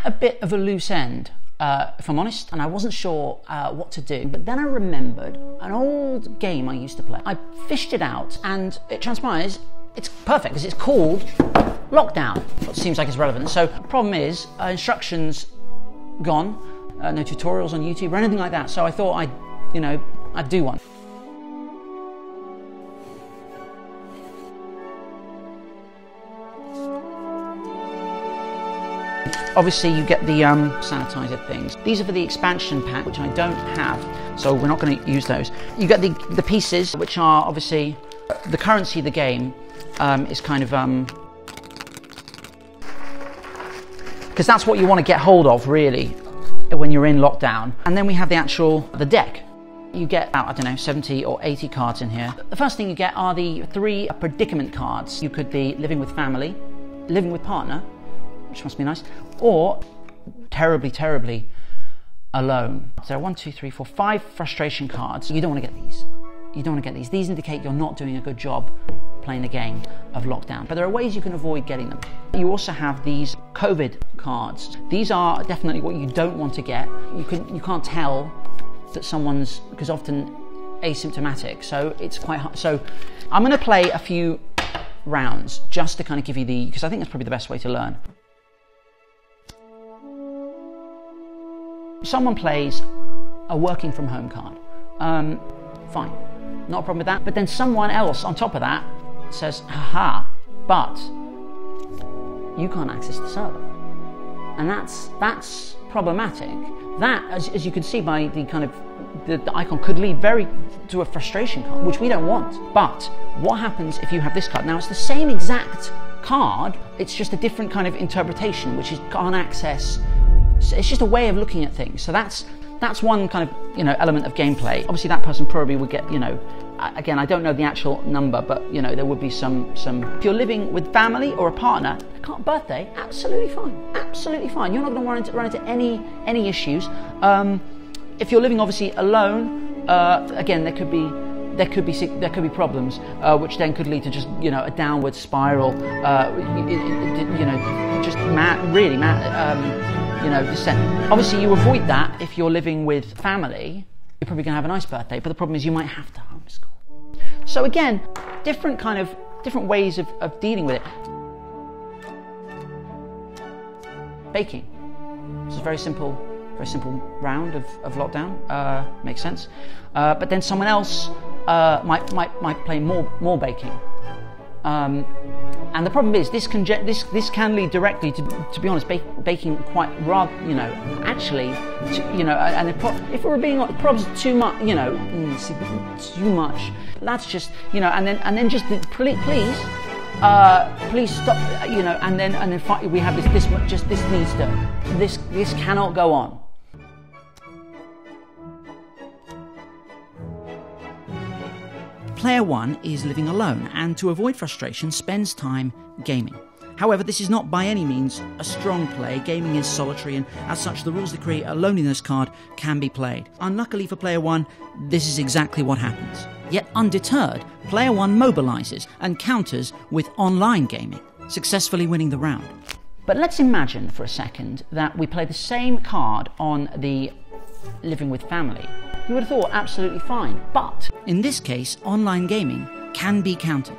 a bit of a loose end, if I'm honest, and I wasn't sure what to do. But then I remembered an old game I used to play. I fished it out, and it transpires it's perfect because it's called Lockdown. It seems like it's relevant. So the problem is instructions gone, no tutorials on YouTube or anything like that. So I thought I'd do one. Obviously you get the sanitizer things. These are for the expansion pack, which I don't have, so we're not going to use those. You get the pieces, which are obviously the currency of the game is kind of because that's what you want to get hold of really when you're in lockdown. And then we have the deck. You get about, I don't know, 70 or 80 cards in here. The first thing you get are the 3 predicament cards. You could be living with family, living with partner, which must be nice, or terribly, terribly alone. So 1, 2, 3, 4, 5 frustration cards. You don't want to get these. You don't want to get these. These indicate you're not doing a good job playing the game of lockdown. But there are ways you can avoid getting them. You also have these COVID cards. These are definitely what you don't want to get. You can't tell that someone's, because often asymptomatic, so it's quite hard. So I'm going to play a few rounds just to kind of give you because I think that's probably the best way to learn. Someone plays a working from home card. Fine, not a problem with that. But then someone else on top of that says, haha, but you can't access the server. And that's problematic. That, as you can see by the kind of, the icon could lead to a frustration card, which we don't want. But what happens if you have this card? Now it's the same exact card, it's just a different kind of interpretation, which is can't access. It's just a way of looking at things. So that's one kind of element of gameplay. Obviously that person probably would get again, I don't know the actual number, but there would be some. If you're living with family or a partner, birthday, absolutely fine, absolutely fine. You're not going to run into any issues. If you're living obviously alone, again there could be problems, which then could lead to just a downward spiral. Just really mad, descent. Obviously you avoid that if you're living with family. You're probably going to have a nice birthday, but the problem is you might have to homeschool. So again, different ways of dealing with it. Baking. This is a very simple round of lockdown. Makes sense. But then someone else might play more baking. And the problem is this can lead directly to be honest, baking quite rather, actually, and if we're being honest, probably too much, too much. That's just, and then just please stop, and then we have this cannot go on. Player 1 is living alone and to avoid frustration spends time gaming. However, this is not by any means a strong play. Gaming is solitary and as such the rules that create a loneliness card can be played. Unluckily for player 1, this is exactly what happens. Yet undeterred, player 1 mobilises and counters with online gaming, successfully winning the round. But let's imagine for a second that we play the same card on the living with family. You would have thought absolutely fine, but in this case, online gaming can be countered.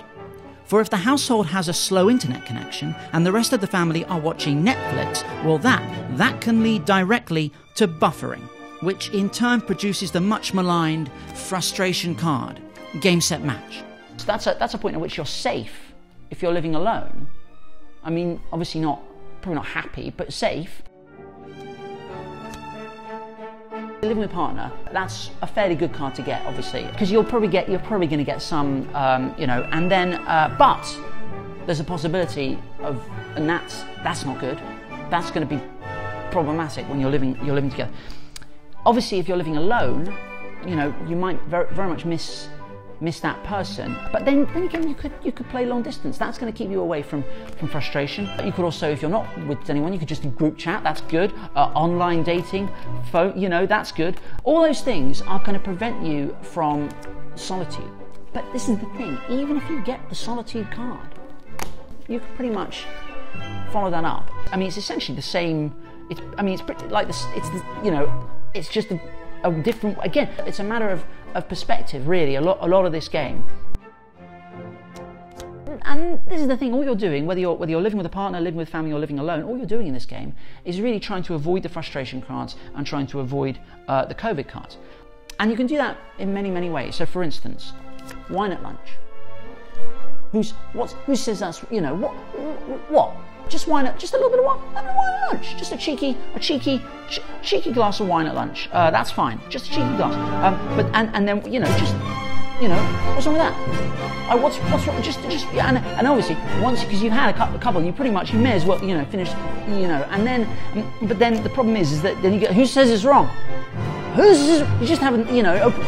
For if the household has a slow internet connection and the rest of the family are watching Netflix, well that can lead directly to buffering, which in turn produces the much maligned frustration card, game set match. So that's a point at which you're safe if you're living alone. I mean, obviously probably not happy, but safe. Living with a partner, that's a fairly good card to get, obviously, because you're probably going to get some, and then, but there's a possibility of, and that's not good. That's going to be problematic when you're living together. Obviously, if you're living alone, you might very much miss that person. But then again, you could play long distance. That's going to keep you away from frustration. You could also, if you're not with anyone, you could just do group chat. That's good. Online dating, phone, that's good. All those things are going to prevent you from solitude. But this is the thing. Even if you get the solitude card, you can pretty much follow that up. I mean, it's essentially the same. It's pretty like this. It's just a different. Again, it's a matter of perspective, really. A lot of this game. And this is the thing, all you're doing, whether you're living with a partner, living with family, or living alone, all you're doing in this game is really trying to avoid the frustration cards and trying to avoid the COVID cards. And you can do that in many, many ways. So for instance, wine at lunch. Who says that's, what? Just wine at, just a little bit of wine at lunch. Just a cheeky glass of wine at lunch. That's fine. Just a cheeky glass. And then, what's wrong with that? What's wrong? And obviously, once, because you've had a couple, you may as well, finish, and then, but then the problem is that then you get, who says it's wrong? You just haven't,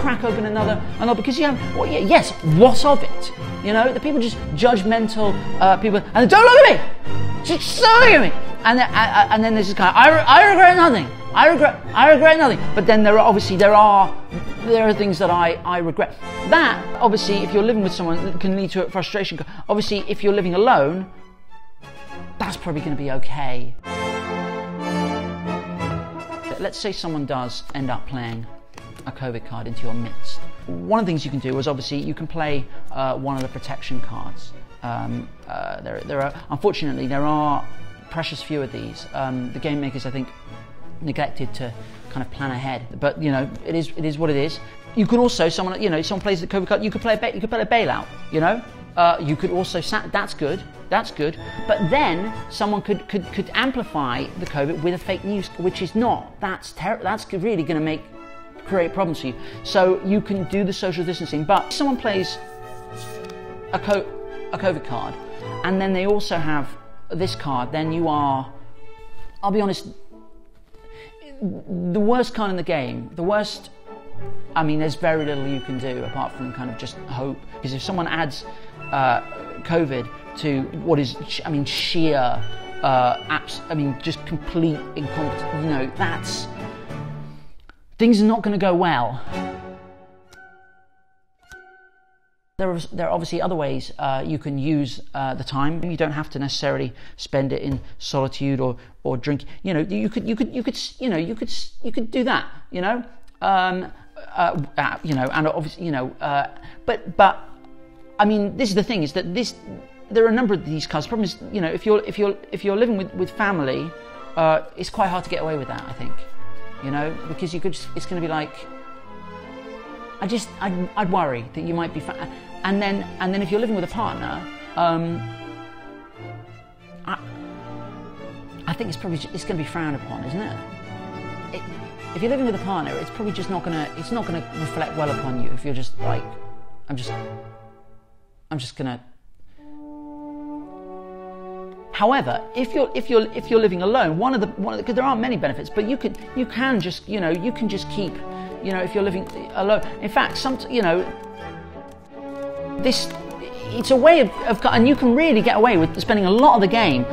crack open another, because you have, well, yes, what of it? The people just judgmental people, and don't look at me! Just look at me! And then there's this kind of, I regret nothing. I regret nothing. But then there are things that I regret. That, obviously, if you're living with someone, can lead to a frustration. Obviously, if you're living alone, that's probably going to be okay. Let's say someone does end up playing a COVID card into your midst. One of the things you can do is, obviously, you can play one of the protection cards. Unfortunately, there are precious few of these. The game makers, I think, neglected to kind of plan ahead, but it is what it is. You could also, someone plays the COVID card, you could play a bailout, you could also, that's good, but then someone could amplify the COVID with a fake news, which is not, that's really going to create problems for you. So you can do the social distancing, but if someone plays a COVID card and then they also have this card, then you are, I'll be honest, the worst card in the game, there's very little you can do apart from kind of just hope. Because if someone adds COVID to what is, sheer, just complete incompetence, things are not going to go well. There are obviously other ways you can use the time. You don't have to necessarily spend it in solitude or drinking. You could do that. And obviously, but this is the thing, is that there are a number of these cards. The problem is, if you're living with family, it's quite hard to get away with that, I think. Because it's going to be like, I'd worry that you might be, and then if you're living with a partner, I think it's going to be frowned upon, isn't it? If you're living with a partner, it's probably just not gonna reflect well upon you if you're just like, I'm just gonna. However, if you're living alone, one of the because there aren't many benefits, but you can just keep. If you're living alone. In fact, it's a way of, and you can really get away with spending a lot of the game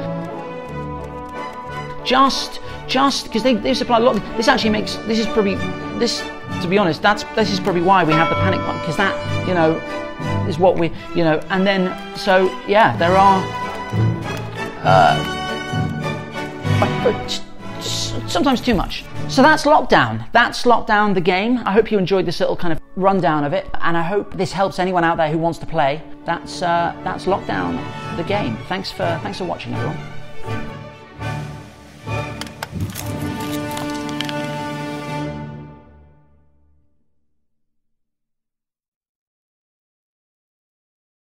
just because they supply a lot. This actually makes, to be honest, this is probably why we have the panic button, because that, is what we, and then, so, yeah, there are, but sometimes too much. So that's Lockdown. That's Lockdown, the game. I hope you enjoyed this little kind of rundown of it, and I hope this helps anyone out there who wants to play. That's Lockdown, the game. Thanks for watching, everyone.